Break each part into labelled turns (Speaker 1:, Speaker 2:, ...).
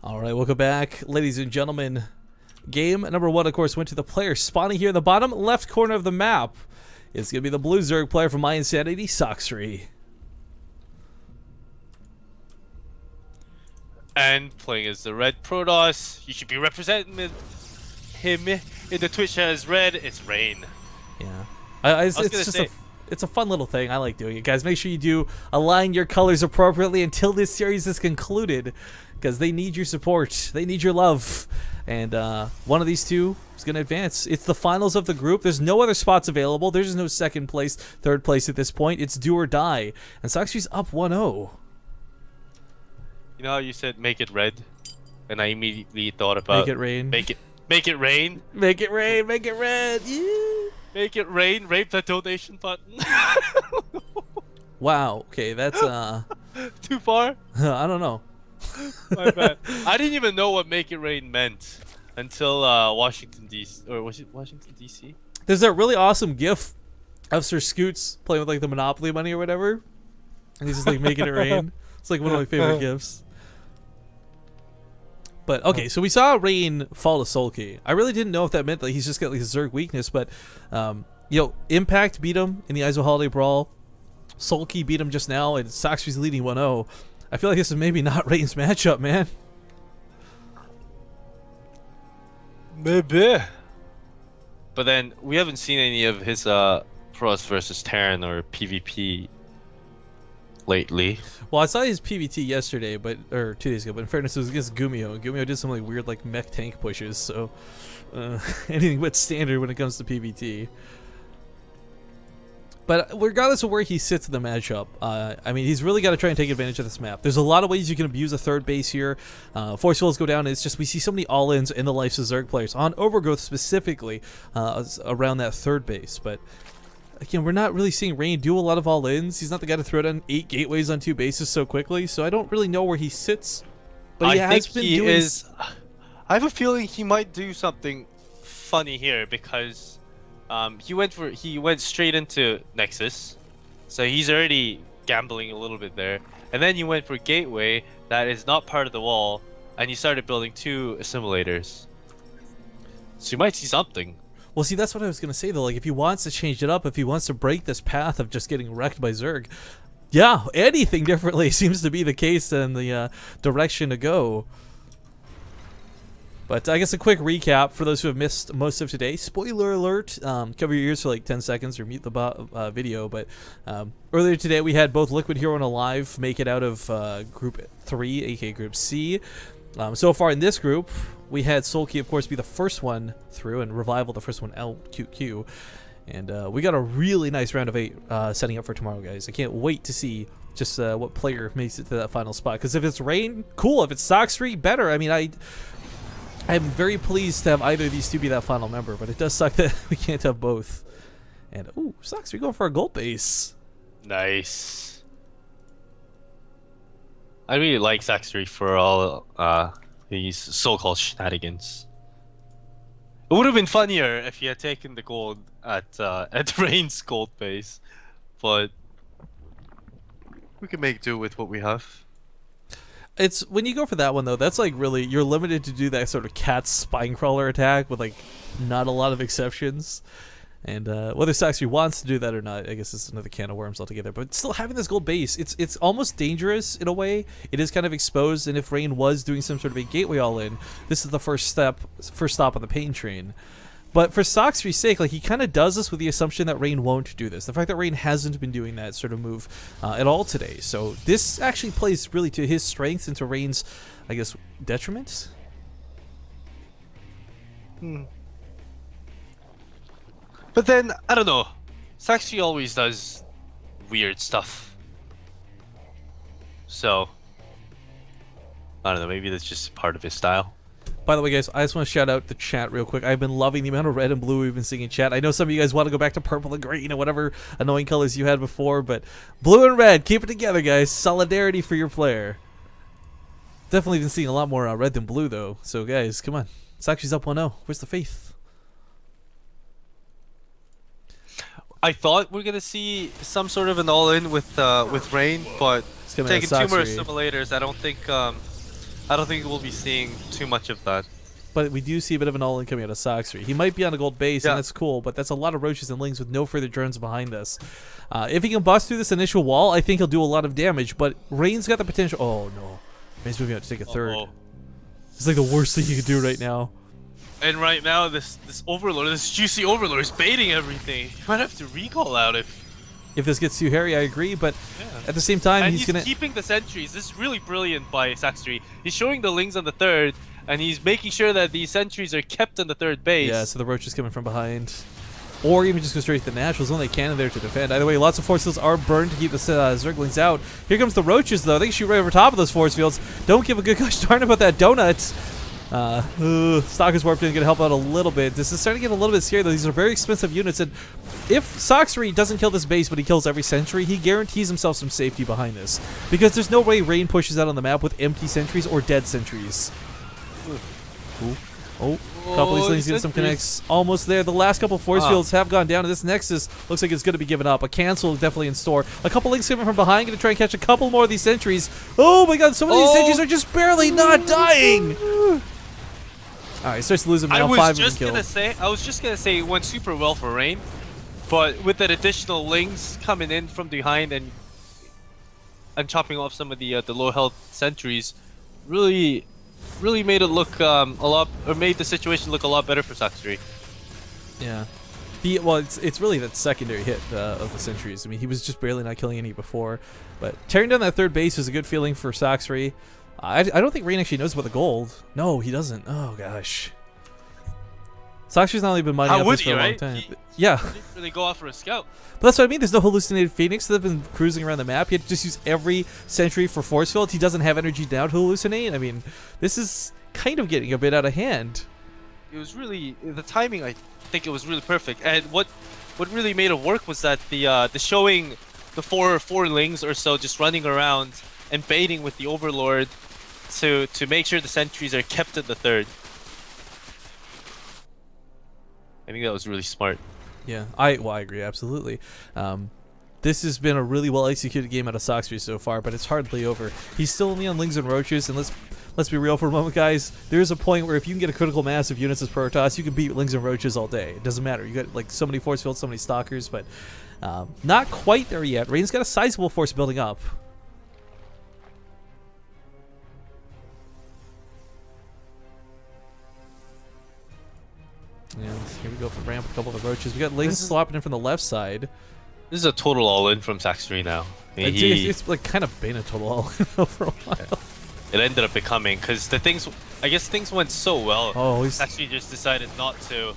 Speaker 1: All right, welcome back, ladies and gentlemen. Game number 1, of course, went to the player spawning here in the bottom left corner of the map. It's going to be the blue Zerg player from My Insanity, Sacsri.
Speaker 2: And playing as the red Protoss, you should be representing him in the Twitch as red. It's Rain.
Speaker 1: Yeah, it's a fun little thing. I like doing it, guys. Make sure you do align your colors appropriately until this series is concluded, because they need your support. They need your love. And one of these two is going to advance. It's the finals of the group. There's no other spots available. There's no second place, third place at this point. It's do or die. And Sacsri's up 1-0.
Speaker 2: You know how you said make it red? And I immediately thought about
Speaker 1: make it rain.
Speaker 2: Make it rain.
Speaker 1: Make it rain. Make it red. Yeah.
Speaker 2: Make it rain. Rape the donation button.
Speaker 1: Wow. Okay, that's
Speaker 2: too far?
Speaker 1: I don't know.
Speaker 2: My bad. I didn't even know what make it rain meant until Washington DC, or was it Washington DC?
Speaker 1: There's that really awesome GIF of Sir Scoots playing with like the Monopoly money or whatever, and he's just like making it rain. It's like one of my favorite GIFs. But okay, so we saw Rain fall to Sulky. I really didn't know if that meant that he's just got like a Zerg weakness, but you know, Impact beat him in the Eyes of Holiday Brawl. Sulky beat him just now, and Sacsri's leading 1-0. I feel like this is maybe not Rain's matchup, man.
Speaker 2: Maybe. But then we haven't seen any of his Pros versus Terran or PvP lately.
Speaker 1: Well, I saw his PvT yesterday, or 2 days ago. But in fairness, it was against Gumio. Gumio did some like weird like mech tank pushes, so anything but standard when it comes to PvT. But regardless of where he sits in the matchup, I mean, he's really got to try and take advantage of this map. There's a lot of ways you can abuse a third base here. Force fields go down. It's just we see so many all-ins in the lives of Zerg players, on Overgrowth specifically, around that third base. But again, we're not really seeing Rain do a lot of all-ins. He's not the guy to throw down 8 gateways on 2 bases so quickly, so I don't really know where he sits. But I
Speaker 2: have a feeling he might do something funny here, because he went straight into Nexus, so he's already gambling a little bit there. And then you went for Gateway that is not part of the wall, and you started building 2 assimilators. So you might see something.
Speaker 1: Well, see, that's what I was gonna say though. Like, if he wants to change it up, if he wants to break this path of just getting wrecked by Zerg, yeah, anything differently seems to be the case and the direction to go. But I guess a quick recap for those who have missed most of today. Spoiler alert, cover your ears for like 10 seconds or mute the video. But earlier today we had both Liquid Hero and Alive make it out of Group 3, aka Group C. So far in this group, we had Sulky, of course, be the first one through, and Revival the first one out, QQ. And we got a really nice round of 8 setting up for tomorrow, guys. I can't wait to see just what player makes it to that final spot. Because if it's Rain, cool. If it's Sacsri, better. I mean, I'm very pleased to have either of these two be that final member, but it does suck that we can't have both. And, ooh, Sacsri going for a gold base.
Speaker 2: Nice. I really like Sacsri for all these so-called shenanigans. It would have been funnier if he had taken the gold at Rain's gold base, but we can make do with what we have.
Speaker 1: It's when you go for that one though, that's like really, you're limited to do that sort of cat spine crawler attack with like not a lot of exceptions. And whether Sacsri wants to do that or not, I guess it's another can of worms altogether. But still, having this gold base, it's almost dangerous in a way. It is kind of exposed, and if Rain was doing some sort of a gateway all-in, this is the first stop on the pain train. But for Sacsri's sake, like, he kind of does this with the assumption that Rain won't do this. The fact that Rain hasn't been doing that sort of move at all today. So this actually plays really to his strengths and to Rain's, I guess, detriment.
Speaker 2: But then, I don't know. Sacsri always does weird stuff. So, I don't know, maybe that's just part of his style.
Speaker 1: By the way, guys, I just want to shout out the chat real quick. I've been loving the amount of red and blue we've been seeing in chat. I know some of you guys want to go back to purple and green and whatever annoying colors you had before, but blue and red, keep it together, guys. Solidarity for your player. Definitely been seeing a lot more red than blue, though. So, guys, come on. Sacsri's up 1-0. Where's the faith?
Speaker 2: I thought we're gonna see some sort of an all-in with Rain, but taking 2 more assimilators, I don't think I don't think we'll be seeing too much of that.
Speaker 1: But we do see a bit of an all-in coming out of Sacsri. He might be on a gold base, and that's cool, but that's a lot of roaches and lings with no further drones behind us. If he can bust through this initial wall, I think he'll do a lot of damage, but Rain's got the potential... Oh, no. Rain's moving out to take a third. It's like the worst thing you could do right now.
Speaker 2: And right now, this Overlord, this juicy Overlord is baiting everything. You might have to recall out
Speaker 1: if this gets too hairy, I agree, but at the same time,
Speaker 2: and
Speaker 1: he's gonna...
Speaker 2: keeping the sentries. This is really brilliant by Sacsri. He's showing the lings on the third, and he's making sure that these sentries are kept on the third base.
Speaker 1: Yeah, so the roach is coming from behind. Or even just go straight to the naturals. Only cannon there to defend. Either way, lots of force fields are burned to keep the Zerglings out. Here comes the roaches, though. They can shoot right over top of those force fields. Don't give a good gosh darn about that donut. Stalker's Warp didn't get help out a little bit. This is starting to get a little bit scary, though. These are very expensive units, and if Sacsri doesn't kill this base, but he kills every sentry, he guarantees himself some safety behind this. Because there's no way Rain pushes out on the map with empty sentries or dead sentries. Ooh. Oh, a couple of these things getting some connects. Almost there. The last couple of force fields have gone down, and this Nexus looks like it's going to be given up. A cancel definitely in store. A couple links coming from behind, going to try and catch a couple more of these sentries. Oh my god, some of these sentries are just barely not dying! Alright, he starts to lose him now. I was just gonna
Speaker 2: say it went super well for Rain, but with that additional lings coming in from behind and chopping off some of the low health sentries, really made it look made the situation look a lot better for Sacsri.
Speaker 1: Yeah. Well, it's really that secondary hit of the sentries. I mean, he was just barely not killing any before, but tearing down that third base was a good feeling for Sacsri. I don't think Rain actually knows about the gold. No, he doesn't. Oh gosh. Sacsri's not only been mining up this for a long time. Yeah.
Speaker 2: He didn't really go out for a scout.
Speaker 1: But that's what I mean. There's no hallucinated Phoenix that have been cruising around the map. He had to just use every sentry for force field. He doesn't have energy down to hallucinate. I mean, this is kind of getting a bit out of hand.
Speaker 2: It was really the timing. I think it was really perfect. And what really made it work was that the showing the four lings or so just running around and baiting with the Overlord to make sure the sentries are kept at the third. I think that was really smart.
Speaker 1: Yeah, I agree absolutely. This has been a really well executed game out of Sacsri so far, but it's hardly over. He's still only on lings and roaches, and let's be real for a moment, guys. There is a point where if you can get a critical mass of units as Protoss, you can beat lings and roaches all day. It doesn't matter. You got like so many force fields, so many stalkers, but not quite there yet. Rain's got a sizable force building up. And here we go for ramp, a couple of the roaches. We got lings slopping in from the left side.
Speaker 2: This is a total all-in from Sacsri now.
Speaker 1: It's like kind of been a total all-in for a while.
Speaker 2: It ended up becoming, because I guess things went so well.
Speaker 1: Oh,
Speaker 2: Sacsri just decided not to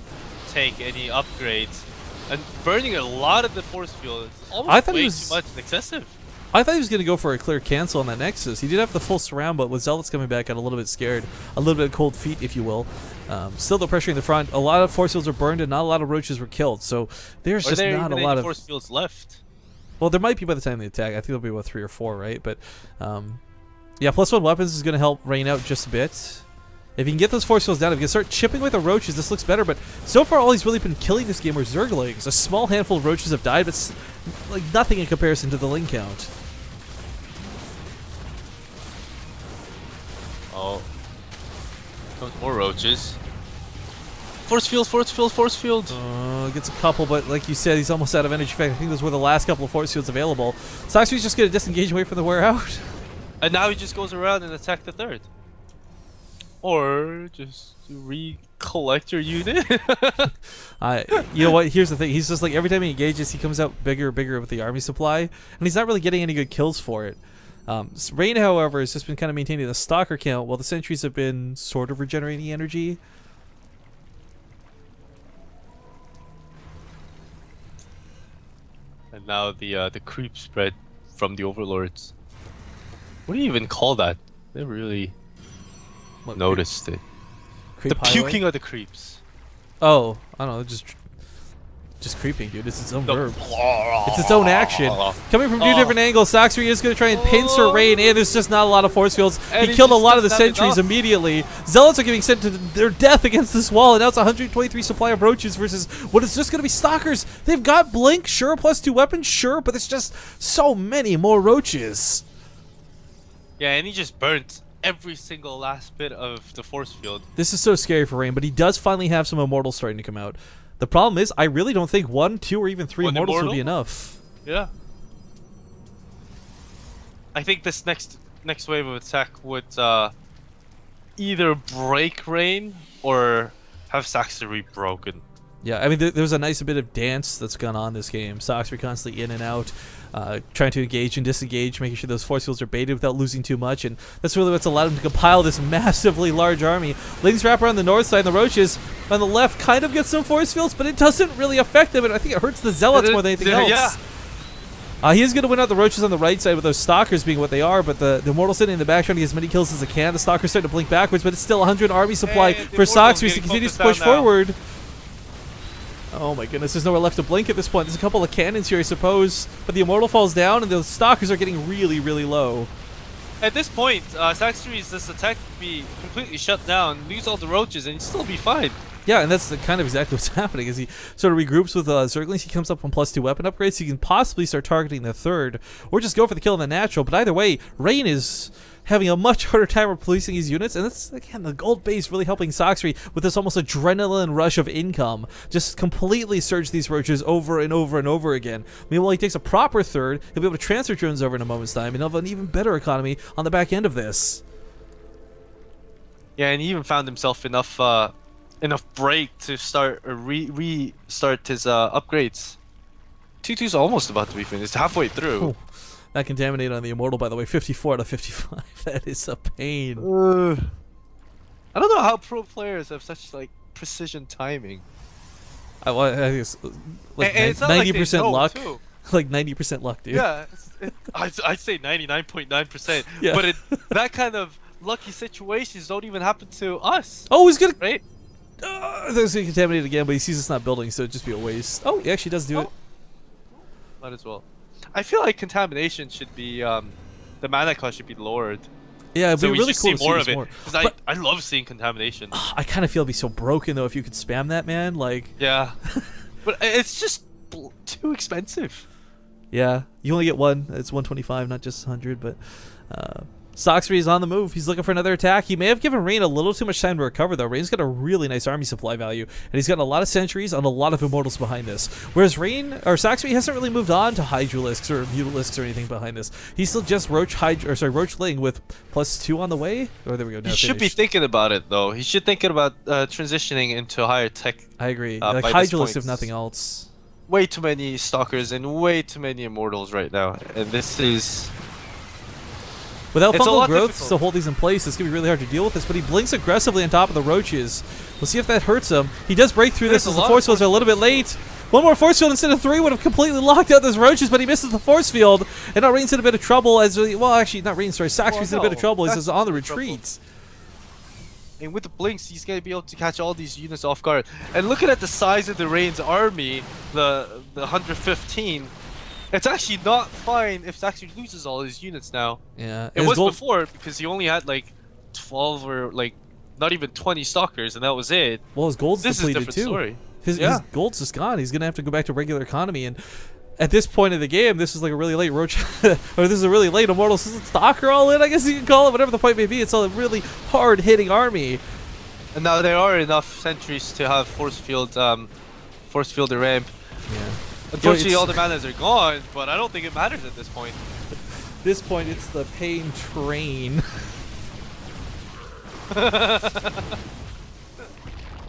Speaker 2: take any upgrades and burning a lot of the force field. It's almost way too much and excessive.
Speaker 1: I thought he was going to go for a clear cancel on that Nexus. He did have the full surround, but with Zealots coming back, got a little bit scared. A little bit cold feet, if you will. Still the pressure in the front. A lot of force fields were burned, and not a lot of roaches were killed. So there's just not a lot of
Speaker 2: force fields left.
Speaker 1: Well, there might be by the time they attack. I think there'll be about 3 or 4, right? But yeah, +1 weapons is going to help Rain out just a bit. If you can get those force fields down, if you can start chipping with the roaches, this looks better. But so far, all he's really been killing this game are Zerglings. A small handful of roaches have died, but like nothing in comparison to the ling count.
Speaker 2: Oh. Comes more roaches. Force field, force field, force field.
Speaker 1: Gets a couple, but like you said, he's almost out of energy. In fact, I think those were the last couple of force fields available. Sacsri's just going to disengage away from the wear out.
Speaker 2: And now he just goes around and attack the third. Or just recollect your unit.
Speaker 1: You know what? Here's the thing. He's just like, every time he engages, he comes out bigger and bigger with the army supply. And he's not really getting any good kills for it. Rain, however, has just been kind of maintaining the stalker count while the sentries have been sort of regenerating energy.
Speaker 2: And now the creep spread from the overlords. What do you even call that? They really noticed it. The puking of the creeps.
Speaker 1: Oh, I don't know, just creeping, dude. It's its own verb. It's its own action. Coming from 2 different angles, Sacsri is going to try and pincer Rain, and there's just not a lot of force fields. He killed a lot of the sentries immediately. Zealots are getting sent to their death against this wall, and now it's 123 supply of roaches versus what is just going to be stalkers. They've got blink, sure, +2 weapons, sure, but it's just so many more roaches.
Speaker 2: Yeah, and he just burnt every single last bit of the force field.
Speaker 1: This is so scary for Rain, but he does finally have some immortals starting to come out. The problem is, I really don't think 1, 2, or even 3 immortals will be enough.
Speaker 2: Yeah. I think this next wave of attack would either break Rain or have Sacsri broken.
Speaker 1: Yeah, I mean, there was a nice bit of dance that's gone on this game. Sacsri constantly in and out, trying to engage and disengage, making sure those force fields are baited without losing too much, and that's really what's allowed him to compile this massively large army. Lings Wrapper on the north side, and the Roaches on the left kind of get some force fields, but it doesn't really affect them, and I think it hurts the Zealots more than anything else.
Speaker 2: Yeah.
Speaker 1: He is going to win out the Roaches on the right side with those Stalkers being what they are, but the Immortal sitting in the back trying to get as many kills as they can. The Stalkers starting to blink backwards, but it's still 100 army supply for Sacsri, so he continues to push forward. Oh my goodness, there's nowhere left to blink at this point. There's a couple of cannons here, I suppose, but the Immortal falls down, and the Stalkers are getting really, really low.
Speaker 2: At this point, Sacsri's this attack would be completely shut down, lose all the Roaches, and he'd still be fine.
Speaker 1: Yeah, and that's kind of exactly what's happening. As he sort of regroups with Zerglings, he comes up on +2 weapon upgrades, so he can possibly start targeting the third, or just go for the kill in the natural. But either way, Rain is having a much harder time replacing his units, and that's, again, the gold base really helping Sacsri with this almost adrenaline rush of income. Just completely surge these Roaches over and over and over again. Meanwhile, he takes a proper third, he'll be able to transfer drones over in a moment's time, and he'll have an even better economy on the back end of this.
Speaker 2: Yeah, and he even found himself enough break to start restart his upgrades. 2-2's almost about to be finished, halfway through.
Speaker 1: Oh, that contaminated on the Immortal, by the way, 54 out of 55. That is a pain.
Speaker 2: I don't know how pro players have such like precision timing.
Speaker 1: I guess like 90% luck. Too. Like 90% luck, dude.
Speaker 2: Yeah, I'd say 99.9%.
Speaker 1: Yeah.
Speaker 2: But that kind of lucky situations don't even happen to us.
Speaker 1: Oh, he's gonna.
Speaker 2: Right?
Speaker 1: There's gonna contaminate again, but he sees it's not building, so it'd just be a waste. Oh, he actually does do it.
Speaker 2: Might as well. I feel like contamination should be the mana cost should be lowered.
Speaker 1: Yeah, it'd
Speaker 2: so
Speaker 1: be
Speaker 2: we
Speaker 1: really
Speaker 2: should
Speaker 1: cool
Speaker 2: see more
Speaker 1: to
Speaker 2: of
Speaker 1: see
Speaker 2: it.
Speaker 1: more.
Speaker 2: Because I love seeing contamination.
Speaker 1: I kind of feel it'd be so broken though if you could spam that, man. Like.
Speaker 2: Yeah. But it's just too expensive.
Speaker 1: Yeah, you only get one. It's 125, not just 100. But Sacsri is on the move. He's looking for another attack. He may have given Rain a little too much time to recover, though. Rain's got a really nice army supply value, and he's got a lot of sentries and a lot of immortals behind this. Whereas Sacsri hasn't really moved on to Hydralisks or Mutalisks or anything behind this. He's still just Roach Ling with +2 on the way. Oh, there we go. Now
Speaker 2: he should be thinking about it, though. He should think about transitioning into higher tech.
Speaker 1: I agree. Like Hydralisk, if nothing else.
Speaker 2: Way too many Stalkers and way too many Immortals right now, and this is.
Speaker 1: Without fungal growths to hold these in place, it's going to be really hard to deal with this, but he blinks aggressively on top of the Roaches. We'll see if that hurts him. He does break through this as the force fields are a little bit late. One more force field instead of 3 would have completely locked out those Roaches, but he misses the force field, and now Rain's in a bit of trouble as, well, actually, not Rain, sorry, Sacsri's in a bit of trouble. He's on the retreat.
Speaker 2: And with the blinks, he's going to be able to catch all these units off guard. And looking at the size of the Rain's army, the 115, it's actually not fine if Sacsri loses all his units now.
Speaker 1: Yeah.
Speaker 2: It was before, because he only had like 12 or like not even 20 Stalkers, and that was it.
Speaker 1: Well, his gold's depleted too.
Speaker 2: Story.
Speaker 1: His gold's just gone. He's going to have to go back to regular economy, and at this point of the game, this is like a really late Roach, or this is a really late Immortal Stalker all in, I guess you can call it, whatever the point may be. It's a really hard-hitting army.
Speaker 2: And now there are enough sentries to have force field ramp.
Speaker 1: Yeah.
Speaker 2: Unfortunately, all the manas are gone, but I don't think it matters at this point.
Speaker 1: At this point, it's the pain train.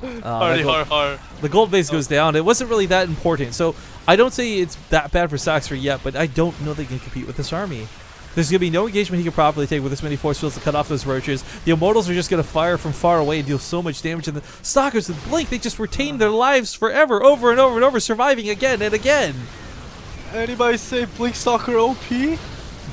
Speaker 1: The gold base goes down. It wasn't really that important, so I don't say it's that bad for Sacsri yet, but I don't know they can compete with this army. There's going to be no engagement he can properly take with this many force fields to cut off those Roaches. The Immortals are just going to fire from far away and deal so much damage, and the Stalkers with Blink, they just retain their lives forever, over and over and over, surviving again and again.
Speaker 2: Anybody say Blink Stalker OP?
Speaker 1: I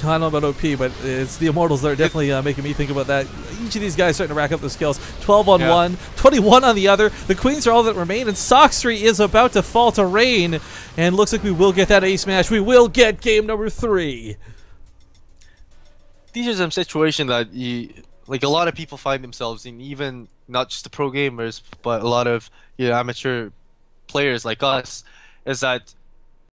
Speaker 1: don't know about OP, but it's the Immortals that are definitely making me think about that. Each of these guys starting to rack up the skills. 12 on one, 21 on the other. The Queens are all that remain, and Sacsri is about to fall to Rain. And looks like we will get that ace match. We will get game number 3.
Speaker 2: These are some situations that like a lot of people find themselves in, even not just the pro gamers, but a lot of amateur players like us, is that